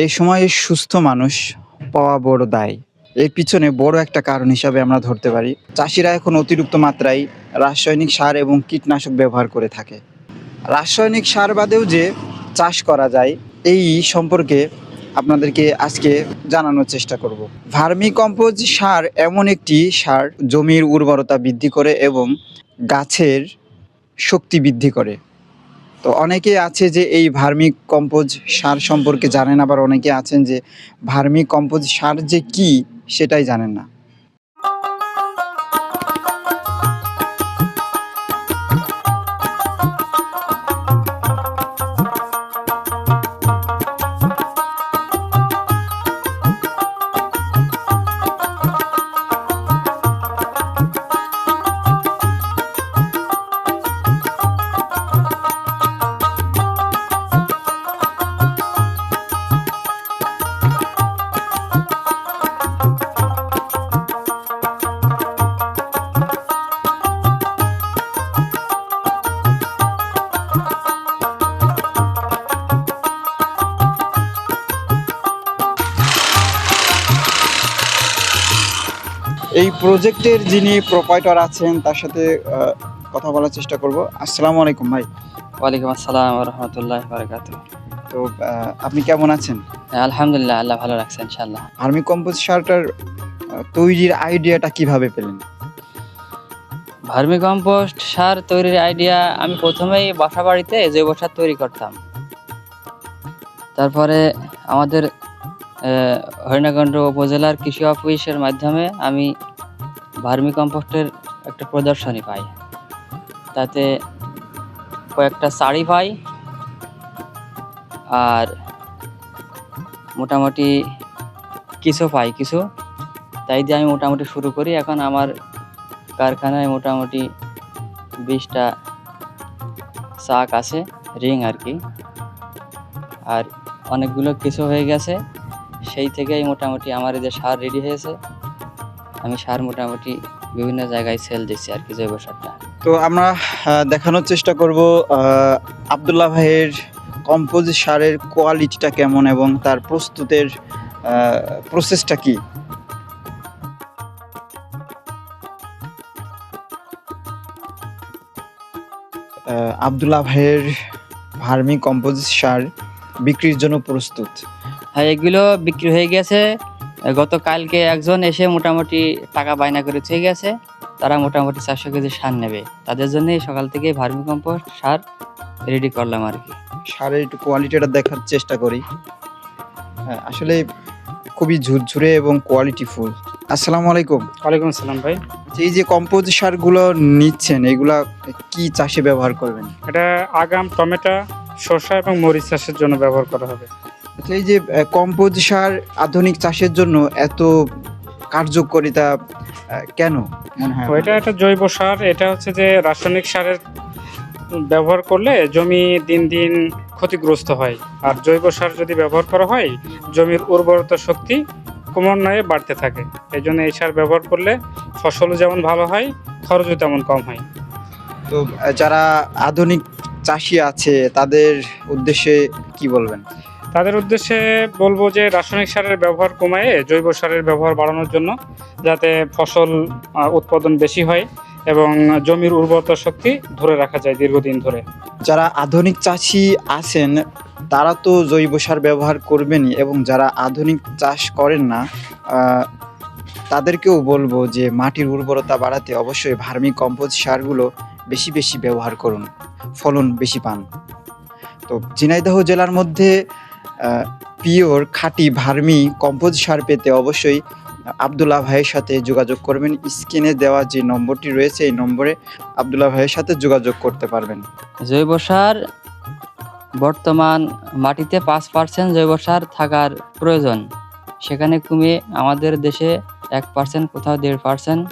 এই সময়ে সুস্থ মানুষ পাওয়া বড় দায়। এর পিছনে বড় একটা কারণ হিসাবে আমরা ধরতে পারি চাষিরা এখন অতিরিক্ত মাত্রায় রাসায়নিক সার এবং কীটনাশক ব্যবহার করে থাকে। রাসায়নিক সার বাদেও যে চাষ করা যায় এই সম্পর্কে আপনাদেরকে আজকে জানানোর চেষ্টা করব। ভার্মি কম্পোজ সার এমন একটি সার জমির উর্বরতা বৃদ্ধি করে এবং গাছের শক্তি বৃদ্ধি করে। তো অনেকে আছে যে এই ভার্মি কম্পোজ সার সম্পর্কে জানেন, আবার অনেকে আছেন যে ভার্মি কম্পোজ সার যে কি সেটাই জানেন না। এই প্রজেক্টের যিনি প্রোপাইটর আছেন তার সাথে কথা বলার চেষ্টা করব। আসসালামু আলাইকুম ভাই। ওয়ালাইকুম আসসালাম ওয়া রাহমাতুল্লাহি ওয়া বারাকাতুহু। তো আপনি কেমন আছেন? আলহামদুলিল্লাহ, আল্লাহ ভালো রাখছে ইনশাআল্লাহ। ভার্মি কম্পোজ সারটার তৈরির আইডিয়াটা কিভাবে পেলেন? ভার্মি কম্পোস্ট সার তৈরির আইডিয়া আমি প্রথমেই বাসা বাড়িতে জৈব সার তৈরি করতাম। তারপরে আমাদের হরিণাকণ্ড উপজেলার কৃষি অফিসের মাধ্যমে আমি ভার্মি কম্পোস্টের একটা প্রদর্শনী পাই। তাতে কয়েকটা শাড়ি পাই আর মোটামুটি কিছু পাই কিছু, তাই দিয়ে আমি মোটামুটি শুরু করি। এখন আমার কারখানায় মোটামুটি 20টা চাক আছে, রিং আর কি, আর অনেকগুলো কিছু হয়ে গেছে। সেই থেকেই মোটামুটি আমার এই যে সার রেডি হয়েছে, আমি সার মোটামুটি বিভিন্ন জায়গায় সেল দিচ্ছি আর কি, জৈব সারটা। তো আমরা দেখানোর চেষ্টা করব আব্দুল্লাহ ভাইয়ের কম্পোজ সারের কোয়ালিটিটা কেমন এবং তার প্রস্তুতের প্রসেসটা কি। আব্দুল্লাহ ভাইয়ের ভার্মি কম্পোজ সার বিক্রির জন্য প্রস্তুত। হ্যাঁ, এগুলো বিক্রি হয়ে গেছে। গতকালকে একজন এসে মোটামুটি টাকা বায়না করে থয়ে গেছে। তারা মোটামুটি 400 কেজি সার নেবে, তাদের জন্যই সকাল থেকে ভার্মি কম্পোস্ট সার রেডি করলাম আর কি। সারের একটু কোয়ালিটিটা দেখার চেষ্টা করি। হ্যাঁ, আসলে খুবই ঝুরঝুরে এবং কোয়ালিটিফুল। আসসালামু আলাইকুম। ওয়ালাইকুম আসসালাম ভাই। এই যে কম্পোজ সারগুলো নিচ্ছেন এগুলা কি চাষে ব্যবহার করবেন? এটা আগাম, টমেটো, শসা এবং মরিচ চাষের জন্য ব্যবহার করা হবে। আচ্ছা, এই যে কম্পোজ সার আধুনিক চাষের জন্য এত কার্যকারিতা কেন মনে হয়? এটা একটা জৈব সার। এটা হচ্ছে যে রাসায়নিক সারের ব্যবহার করলে জমি দিন দিন ক্ষতিগ্রস্ত হয়, আর জৈব সার যদি ব্যবহার করা হয় জমির উর্বরতা শক্তি ক্রমান্বয়ে বাড়তে থাকে। এই জন্য এই সার ব্যবহার করলে ফসলও যেমন ভালো হয়, খরচও তেমন কম হয়। তো যারা আধুনিক চাষি আছে তাদের উদ্দেশ্যে কি বলবেন? তাদের উদ্দেশ্যে বলবো যে রাসায়নিক সারের ব্যবহার কমায়ে জৈব সারের ব্যবহার বাড়ানোর জন্য, যাতে ফসল উৎপাদন বেশি হয় এবং জমির উর্বরতা শক্তি ধরে রাখা যায় দীর্ঘদিন ধরে। যারা আধুনিক চাষি আছেন তারা তো জৈব সার ব্যবহার করবেনই, এবং যারা আধুনিক চাষ করেন না তাদেরকেও বলবো যে মাটির উর্বরতা বাড়াতে অবশ্যই ভার্মি কম্পোজ সারগুলো বেশি বেশি ব্যবহার করুন, ফলন বেশি পান। তো ঝিনাইদহ জেলার মধ্যে পিওর খাঁটি ভার্মি কম্পোজ সার পেতে অবশ্যই আব্দুল্লাহ ভাইয়ের সাথে যোগাযোগ করবেন। স্ক্রিনে দেওয়া যে নম্বরটি রয়েছে এই নম্বরে আব্দুল্লাহ ভাইয়ের সাথে যোগাযোগ করতে পারবেন। জৈব সার বর্তমান মাটিতে 5% জৈব সার থাকার প্রয়োজন, সেখানে কমিয়ে আমাদের দেশে 1%, কোথাও 1.5%,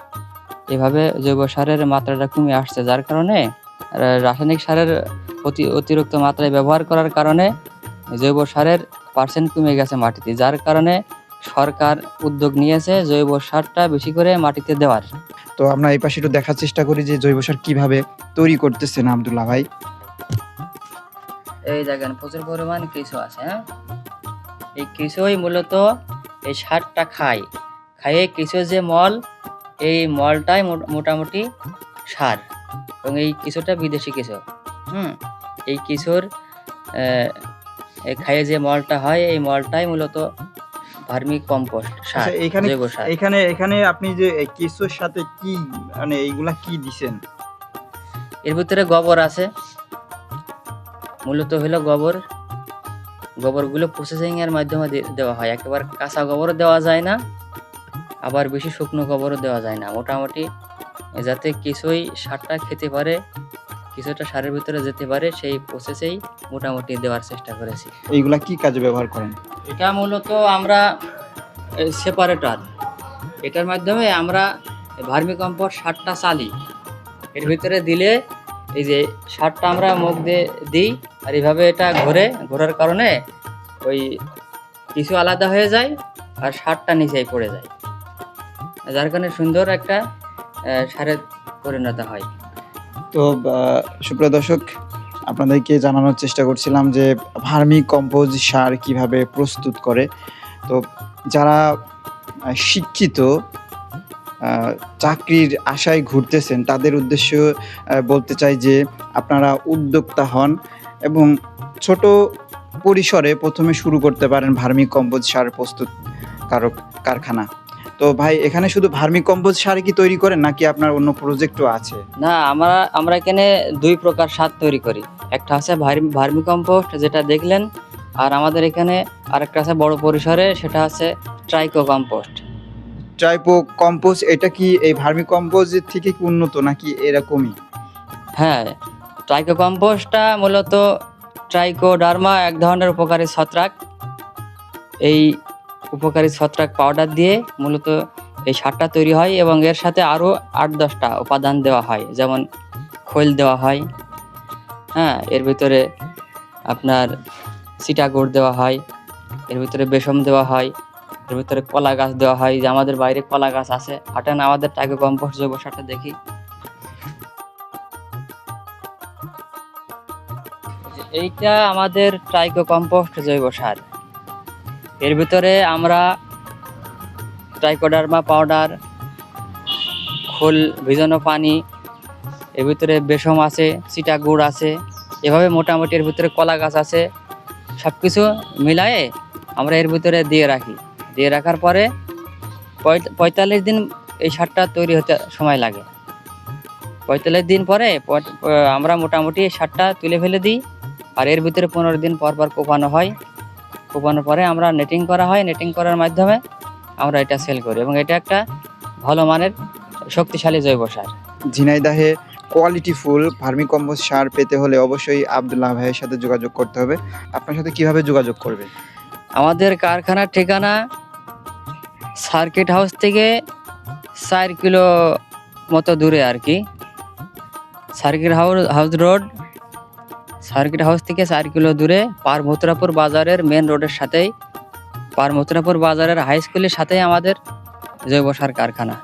এভাবে জৈব সারের মাত্রাটা কমে আসছে। যার কারণে রাসায়নিক সারের অতিরিক্ত মাত্রায় ব্যবহার করার কারণে জৈব সারের পার্সেন্ট কমে গেছে মাটিতে। যার কারণে সরকার উদ্যোগ নিয়েছে জৈব সারটা বেশি করে মাটিতে দেওয়ার। তো আমরা এই পাশে একটু দেখার চেষ্টা করি যে জৈব সার কিভাবে তৈরি করতেছেন আব্দুল্লাহ ভাই। এই দেখেন প্রচুর পরিমাণ কিছু আছে। হ্যাঁ, এই কেঁচোই মূলত এই সারটা খায়, খাইয়ে কেঁচো যে মল, এই মলটাই মোটামুটি সার, এবং এই কেঁচোটা বিদেশি কেঁচো। এই কেঁচোর খাইয়ে যে মলটা হয়, এই মলটাই মূলত ভার্মি কম্পোস্ট সার, আচ্ছা, এখানে জৈব সার। এখানে এখানে আপনি যে এই কেঁচোর সাথে কি মানে এইগুলা কি দিছেন? এর ভিতরে গোবর আছে, মূলত হলো গোবর। গোবরগুলো প্রসেসিং এর মাধ্যমে দেওয়া হয়, একেবারে কাঁচা গোবরও দেওয়া যায় না, আবার বেশি শুকনো গোবরও দেওয়া যায় না। মোটামুটি যাতে কিছুই সারটা খেতে পারে, কিছুটা সারের ভিতরে যেতে পারে, সেই প্রসেসেই মোটামুটি দেওয়ার চেষ্টা করেছি। এইগুলা কি কাজে ব্যবহার করেন? এটা মূলত আমরা সেপারেটর, এটার মাধ্যমে আমরা ভার্মি কম্পোস্ট সারটা চালি। এর ভিতরে দিলে এই যে সারটা আমরা মুখ দিয়ে দিই, আর এইভাবে এটা ঘোরার কারণে ওই কিছু আলাদা হয়ে যায় আর সারটা নিচেই পড়ে যায়, যার কারণে সুন্দর একটা সারে পরিণত হয়। তো সুপ্রিয় দর্শক, আপনাদেরকে জানানোর চেষ্টা করছিলাম যে ভার্মি কম্পোজ সার কিভাবে প্রস্তুত করে। তো যারা শিক্ষিত, চাকরির আশায় ঘুরতেছেন, তাদের উদ্দেশ্য বলতে চাই যে আপনারা উদ্যোক্তা হন এবং ছোট পরিসরে প্রথমে শুরু করতে পারেন ভার্মি কম্পোজ সার প্রস্তুতকারক কারখানা। তো ভাই, এখানে শুধু ভার্মি কম্পোজ সার কি তৈরি করেন নাকি আপনার অন্য প্রজেক্টও আছে? না, আমরা এখানে দুই প্রকার সার তৈরি করি। একটা আছে ভার্মি কম্পোস্ট, যেটা দেখলেন, আর আমাদের এখানে আরেকটা আছে বড় পরিসরে, সেটা আছে ট্রাইকো কম্পোস্ট। ট্রাইকো কম্পোস্ট, এটা কি এই ভার্মি কম্পোজের থেকে কি উন্নত নাকি এরকমই? হ্যাঁ, ট্রাইকো কম্পোস্টটা মূলত ট্রাইকোডার্মা এক ধরনের উপকারী ছত্রাক। এই উপকারী ছত্রাক পাউডার দিয়ে মূলত এই সারটা তৈরি হয়, এবং এর সাথে আরও 8-10টা উপাদান দেওয়া হয়, যেমন খৈল দেওয়া হয়, এর ভিতরে আপনার চিটাগুড় দেওয়া হয়, এর ভিতরে বেসম দেওয়া হয়, এর ভিতরে কলা গাছ দেওয়া হয়। যে আমাদের বাইরে কলা গাছ আছে, হাঁটেন আমাদের ট্রাইকো কম্পোস্ট জৈব সারটা দেখি। এইটা আমাদের ট্রাইকো কম্পোস্ট জৈব সার। এর ভিতরে আমরা ট্রাইকোডার্মা পাউডার, খোল ভিজানো পানি, এর ভিতরে বেসম আছে, চিটাগুড় আছে, এভাবে মোটামুটি এর ভিতরে কলা গাছ আছে, সব কিছু মিলায়ে আমরা এর ভিতরে দিয়ে রাখি। দিয়ে রাখার পরে 45 দিন এই সারটা তৈরি হতে সময় লাগে। 45 দিন পরে আমরা মোটামুটি এই সারটা তুলে ফেলে দিই, আর এর ভিতরে 15 দিন পর কোপানো হয়। কোপানোর পরে আমরা নেটিং করা হয়, নেটিং করার মাধ্যমে আমরা এটা সেল করি, এবং এটা একটা ভালো মানের শক্তিশালী জৈব সার। ঝিনাইদহে কোয়ালিটিফুল ভার্মি কম্পোস্ট সার পেতে হলে অবশ্যই আব্দুল্লাহ ভাইয়ের সাথে যোগাযোগ করতে হবে। আপনার সাথে কিভাবে যোগাযোগ করবে? আমাদের কারখানার ঠিকানা সার্কিট হাউস থেকে 4 কিলো মতো দূরে আর কি। Circuit house road, circuit house থেকে 4 কিলো দূরে, পারমথুরাপুর বাজারের মেন রোডের সাথেই, পারমথুরাপুর বাজারের হাই স্কুলের সাথেই আমাদের জৈব সার কারখানা।